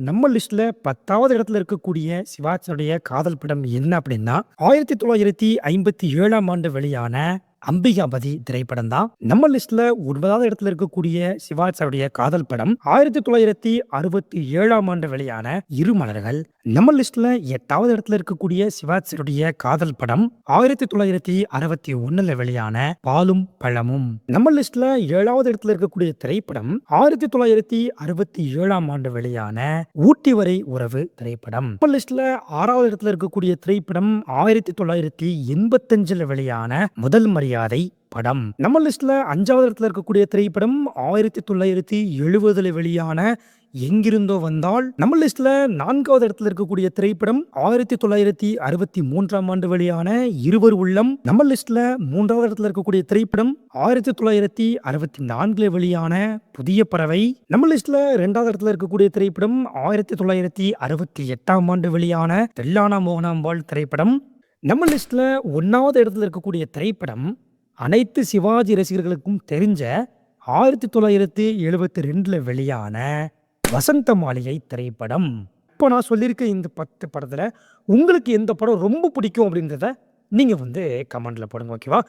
நம்ம லிஸ்ட்ல 10வது இடத்துல இருக்கக்கூடிய சிவாஜியுடைய காதல் படம் என்ன அப்படின்னா, 1957ஆம் ஆண்டு வெளியான அம்பிகாபதி திரைப்படம் தான். நம்ம லிஸ்ட்ல 9வது இடத்துல இருக்கக்கூடிய சிவாஜியுடைய காதல் படம் 1967ஆம் ஆண்டு வெளியான இருமலர்கள். நம்ம லிஸ்ட்ல 8வது இடத்துல இருக்கக்கூடிய சிவாஜியுடைய காதல் படம் 1961ல வெளியான பாலும் பழமும். நம்ம லிஸ்ட்ல 7வது இடத்துல இருக்கக்கூடிய திரைப்படம் 1967ஆம் ஆண்டு வெளியான ஊட்டி வரை உறவு திரைப்படம். நம்ம லிஸ்ட்ல 6வது இடத்துல இருக்கக்கூடிய திரைப்படம் 1985ல வெளியான முதல் மரியாதை படம். நம்ம லிஸ்ட்ல 5வது இடத்துல இருக்கக்கூடிய திரைப்படம் 1970ல வெளியான எங்கிருந்தோ வந்தால். நம்ம லிஸ்ட்ல 4வது இடத்துல இருக்கக்கூடிய திரைப்படம் 1963ஆம் ஆண்டு வெளியான இருவர் உள்ளம். நம்ம லிஸ்ட்ல 3வது இடத்துல இருக்கக்கூடிய திரைப்படம் 1964ல வெளியான புதிய பறவை. நம்ம லிஸ்ட்ல 2வது இடத்துல இருக்கக்கூடிய திரைப்படம் 1968ஆம் ஆண்டு வெளியான தில்லானா மோகனாம்பாள் திரைப்படம். நம்ம லிஸ்ட்ல 1வது இடத்துல இருக்கக்கூடிய திரைப்படம் அனைத்து சிவாஜி ரசிகர்களுக்கும் தெரிஞ்ச 1972ல வெளியான வசந்த மாளிகை திரைப்படம். இப்போ நான் சொல்லியிருக்க இந்த 10 படத்துல உங்களுக்கு எந்த படம் ரொம்ப பிடிக்கும் அப்படின்றத நீங்க கமெண்ட்ல போடுங்க. ஓகேவா?